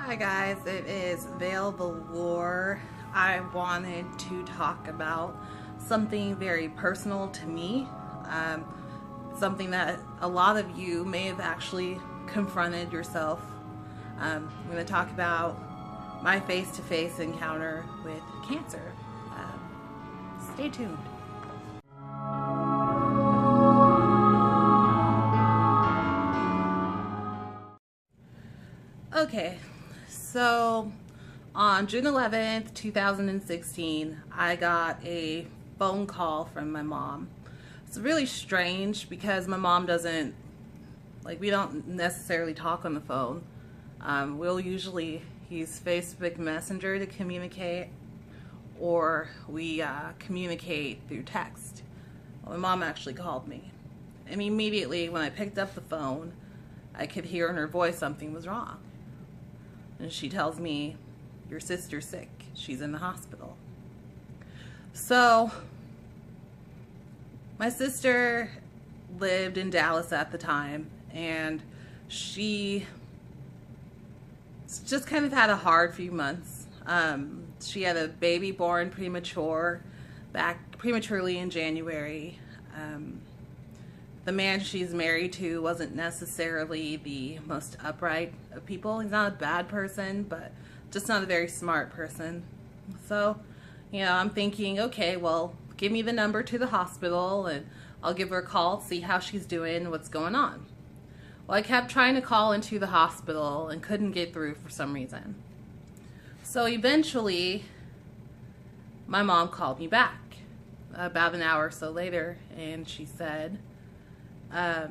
Hi guys, it is Veil Velour. I wanted to talk about something very personal to me, something that a lot of you may have actually confronted yourself. I'm going to talk about my face-to-face encounter with cancer. Stay tuned. Okay, so on June 11th, 2016, I got a phone call from my mom. It's really strange because my mom doesn't, we don't necessarily talk on the phone. We'll usually use Facebook Messenger to communicate, or we communicate through text. Well, my mom actually called me. And immediately when I picked up the phone, I could hear in her voice something was wrong. And she tells me, your sister's sick. She's in the hospital. So, my sister lived in Dallas at the time, and she just kind of had a hard few months. She had a baby born prematurely in January. The man she's married to wasn't necessarily the most upright of people. He's not a bad person, but just not a very smart person. So, I'm thinking, okay, well, give me the number to the hospital and I'll give her a call, see how she's doing, what's going on. Well, I kept trying to call into the hospital and couldn't get through for some reason. So eventually, my mom called me back about an hour or so later, and she said, I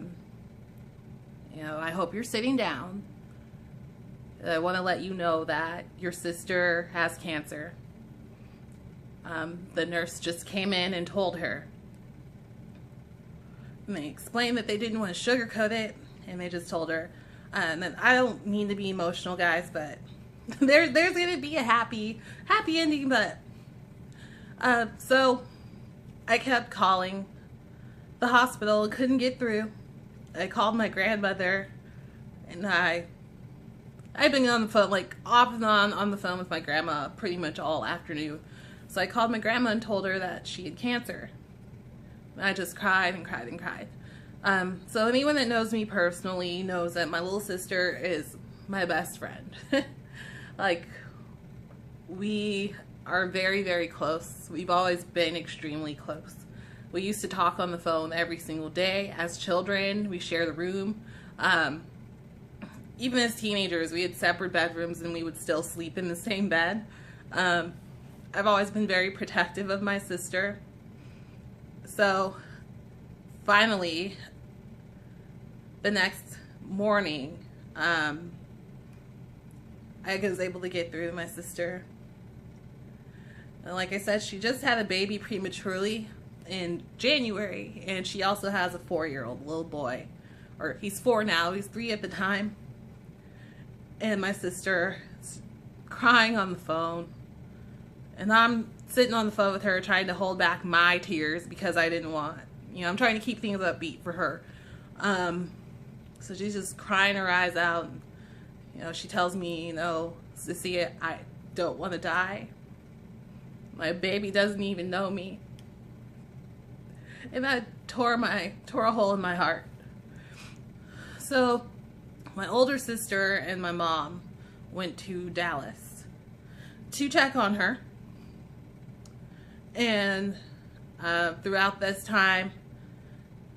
hope you're sitting down. I want to let you know that your sister has cancer. The nurse just came in and told her. And they explained that they didn't want to sugarcoat it, and they just told her. And I don't mean to be emotional, guys, but there's going to be a happy ending. But so I kept calling the hospital, couldn't get through. I called my grandmother, and I've been on the phone, off and on the phone with my grandma pretty much all afternoon. So I called my grandma and told her that she had cancer. And I just cried and cried and cried. So anyone that knows me personally knows that my little sister is my best friend. We are very, very close. We've always been extremely close. We used to talk on the phone every single day. As children, we shared a room. Even as teenagers, we had separate bedrooms and we would still sleep in the same bed. I've always been very protective of my sister. So, finally, the next morning, I was able to get through to my sister. And like I said, she just had a baby prematurely in January, and she also has a 4-year-old little boy, or he's 4 now, he's 3 at the time. And my sister's crying on the phone, and I'm sitting on the phone with her trying to hold back my tears because I didn't want, I'm trying to keep things upbeat for her. So she's just crying her eyes out. She tells me, Sissy, I don't want to die. My baby doesn't even know me. And that tore a hole in my heart. So my older sister and my mom went to Dallas to check on her. And throughout this time,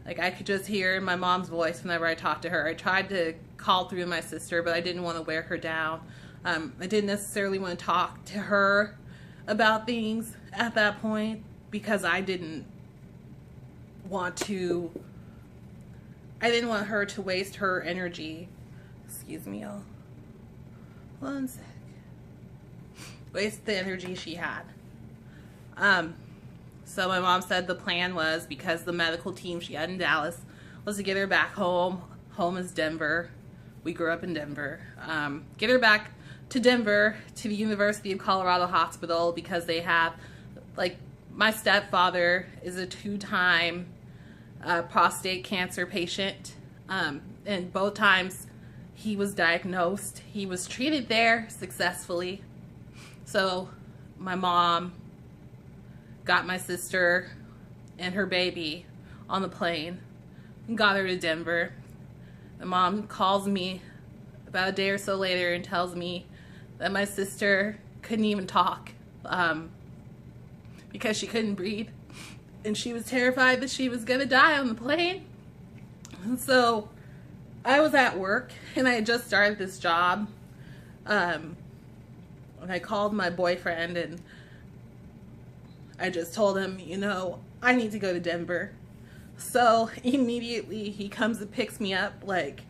I could just hear in my mom's voice whenever I talked to her. I tried to call through my sister, but I didn't want to wear her down. I didn't necessarily want to talk to her about things at that point because I didn't want her to waste her energy. Excuse me, y'all. One sec. Waste the energy she had. So my mom said the plan was, because the medical team she had in Dallas was to get her back home. Home is Denver. We grew up in Denver. Get her back to Denver, to the University of Colorado Hospital, because they have, my stepfather is a 2-time prostate cancer patient, and both times he was diagnosed. He was treated there successfully. So my mom got my sister and her baby on the plane and got her to Denver. My mom calls me about a day or so later and tells me that my sister couldn't even talk because she couldn't breathe, and she was terrified that she was gonna die on the plane. And so I was at work and I had just started this job, and I called my boyfriend and I just told him, you know, I need to go to Denver. So immediately he comes and picks me up. Like,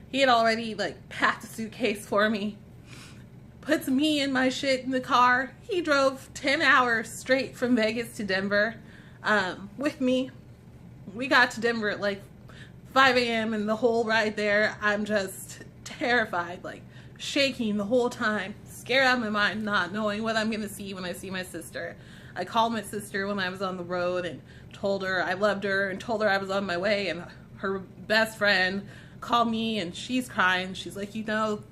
he had already like packed a suitcase for me, puts me and my shit in the car. He drove 10 hours straight from Vegas to Denver with me. We got to Denver at like 5 a.m. and the whole ride there, I'm just terrified, like shaking the whole time, scared out of my mind, not knowing what I'm gonna see when I see my sister. I called my sister when I was on the road and told her I loved her and told her I was on my way, and her best friend called me and she's crying. She's like, you know,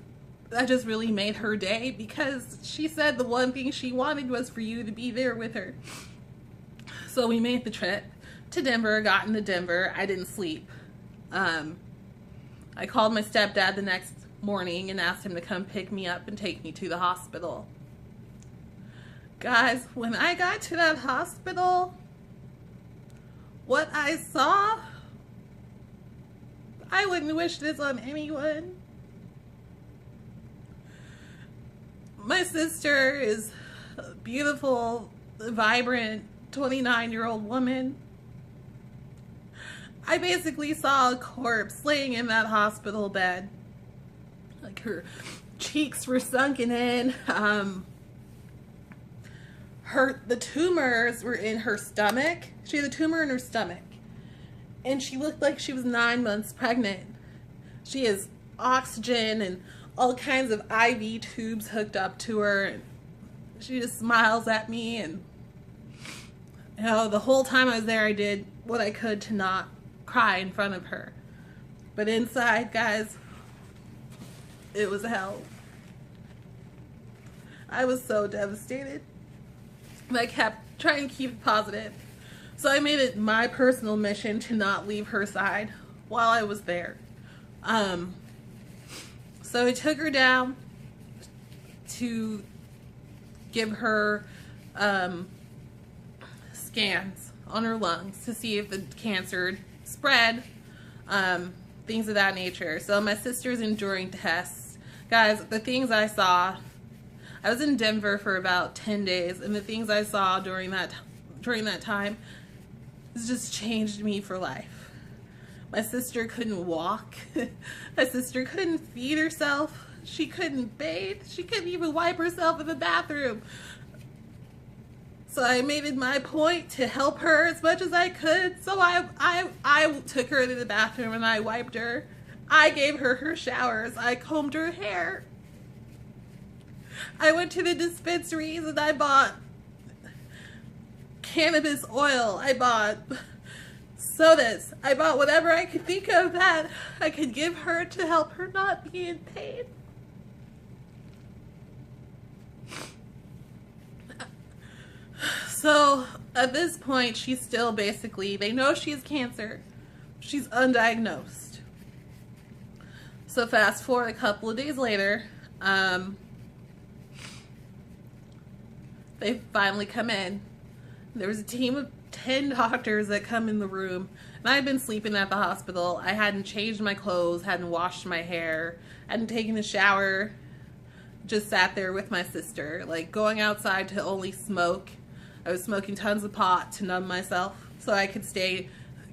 that just really made her day, because she said the one thing she wanted was for you to be there with her. So we made the trip to Denver, got into Denver. I didn't sleep. I called my stepdad the next morning and asked him to come pick me up and take me to the hospital. Guys, when I got to that hospital, what I saw, I wouldn't wish this on anyone. My sister is a beautiful, vibrant, 29-year-old woman. I basically saw a corpse laying in that hospital bed. Like, her cheeks were sunken in. The tumors were in her stomach. She had a tumor in her stomach. And she looked like she was 9 months pregnant. She has oxygen and all kinds of IV tubes hooked up to her. And she just smiles at me. And, you know, the whole time I was there, I did what I could to not cry in front of her. But inside, guys, it was hell. I was so devastated. But I kept trying to keep it positive. So I made it my personal mission to not leave her side while I was there. So I took her down to give her scans on her lungs to see if the cancer had spread, things of that nature. So my sister's enduring tests. Guys, the things I saw, I was in Denver for about 10 days, and the things I saw during that time has just changed me for life. My sister couldn't walk. My sister couldn't feed herself. She couldn't bathe. She couldn't even wipe herself in the bathroom. So I made it my point to help her as much as I could. So I took her to the bathroom and I wiped her. I gave her her showers. I combed her hair. I went to the dispensaries and I bought cannabis oil. I bought sodas. I bought whatever I could think of that I could give her to help her not be in pain. So at this point, she's still basically, they know she has cancer. She's undiagnosed. So fast forward a couple of days later, they finally come in. There was a team of 10 doctors that come in the room, and I had been sleeping at the hospital. I hadn't changed my clothes, hadn't washed my hair, hadn't taken a shower, just sat there with my sister, like going outside to only smoke. I was smoking tons of pot to numb myself so I could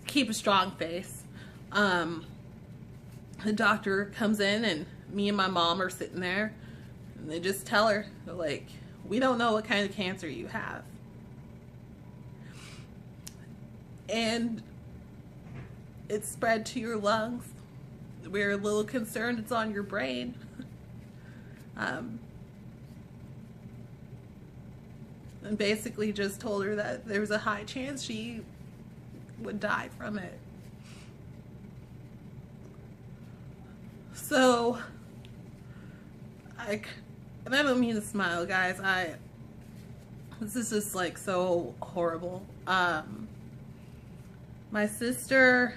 keep a strong face. The doctor comes in and me and my mom are sitting there and they just tell her, like, we don't know what kind of cancer you have. And it's spread to your lungs. We're a little concerned it's on your brain. And basically just told her that there was a high chance she would die from it. So, and I don't mean to smile, guys. This is just like so horrible. My sister,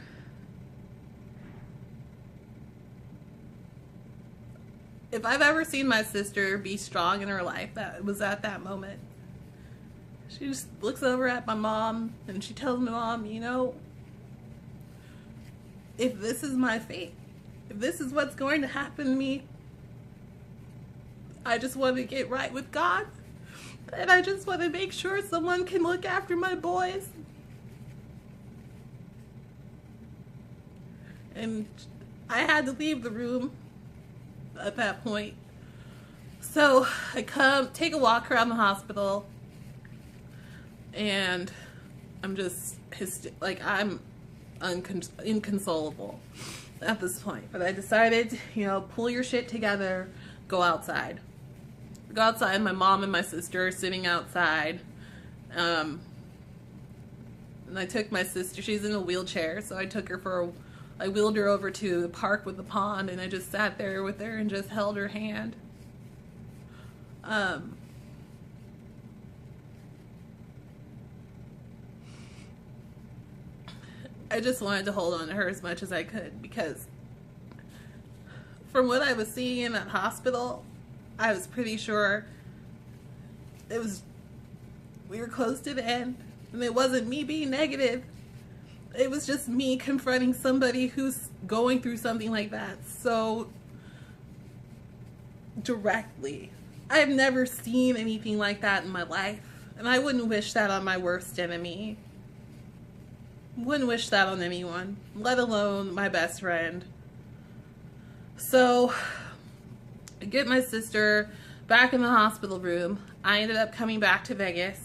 if I've ever seen my sister be strong in her life, that was at that moment. She just looks over at my mom and she tells my mom, you know, if this is my fate, if this is what's going to happen to me, I just want to get right with God. And I just want to make sure someone can look after my boys. And I had to leave the room at that point. So I take a walk around the hospital, and I'm just I'm inconsolable at this point. But I decided, you know, pull your shit together, go outside. Go outside. My mom and my sister are sitting outside. And I took my sister, she's in a wheelchair, so I wheeled her over to the park with the pond, and I just sat there with her and just held her hand. I just wanted to hold on to her as much as I could, because from what I was seeing in that hospital, I was pretty sure we were close to the end, and it wasn't me being negative. It was just me confronting somebody who's going through something like that so directly. I've never seen anything like that in my life, and I wouldn't wish that on my worst enemy. Wouldn't wish that on anyone, let alone my best friend. So I get my sister back in the hospital room. I ended up coming back to Vegas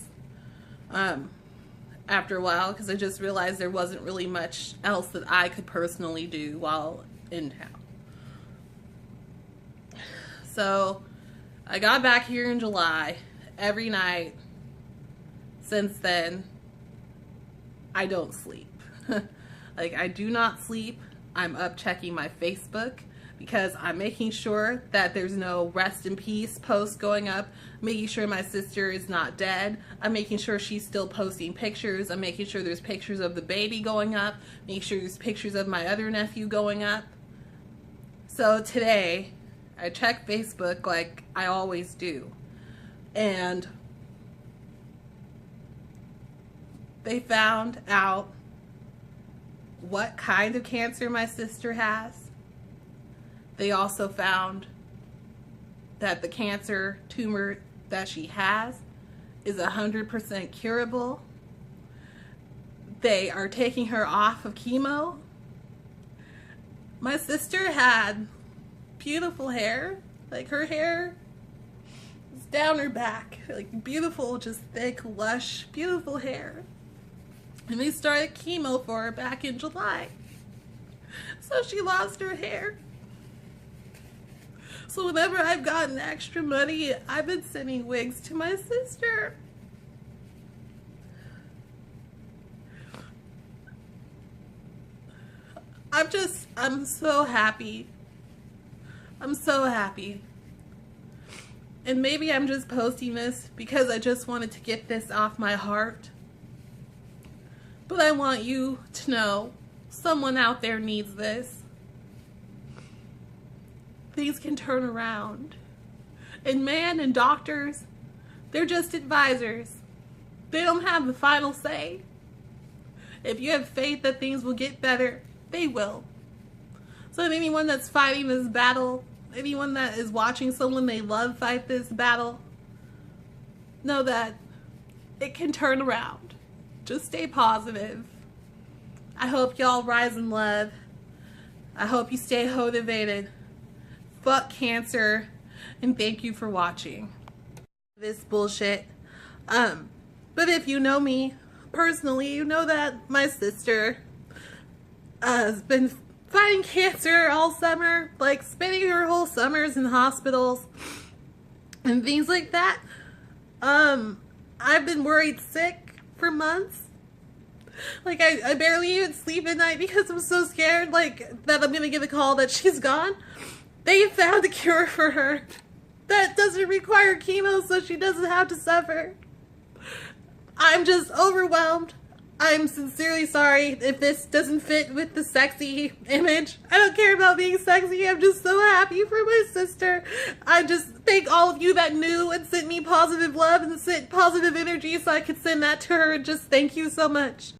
after a while, because I just realized there wasn't really much else that I could personally do while in town. So I got back here in July. Every night since then, I don't sleep. Like, I do not sleep. I'm up checking my Facebook, because I'm making sure that there's no rest in peace posts going up, making sure my sister is not dead. I'm making sure she's still posting pictures. I'm making sure there's pictures of the baby going up, making sure there's pictures of my other nephew going up. So today, I checked Facebook like I always do, and they found out what kind of cancer my sister has. They also found that the cancer tumor that she has is 100% curable. They are taking her off of chemo. My sister had beautiful hair. Like, her hair is down her back. Like, beautiful, just thick, lush, beautiful hair. And they started chemo for her back in July. So she lost her hair. So whenever I've gotten extra money, I've been sending wigs to my sister. I'm so happy. I'm so happy. And maybe I'm just posting this because I just wanted to get this off my heart. But I want you to know someone out there needs this. Things can turn around. And man and doctors, they're just advisors. They don't have the final say. If you have faith that things will get better, they will. So anyone that's fighting this battle, anyone that is watching someone they love fight this battle, know that it can turn around. Just stay positive. I hope y'all rise in love. I hope you stay motivated. Fuck cancer. And thank you for watching this bullshit. But if you know me personally, you know that my sister has been fighting cancer all summer, like spending her whole summers in hospitals and things like that. I've been worried sick for months. Like, I barely even sleep at night because I'm so scared, like, that I'm gonna get a call that she's gone. They found a cure for her that doesn't require chemo, so she doesn't have to suffer. I'm just overwhelmed. I'm sincerely sorry if this doesn't fit with the sexy image. I don't care about being sexy. I'm just so happy for my sister. I just thank all of you that knew and sent me positive love and sent positive energy so I could send that to her. Just thank you so much.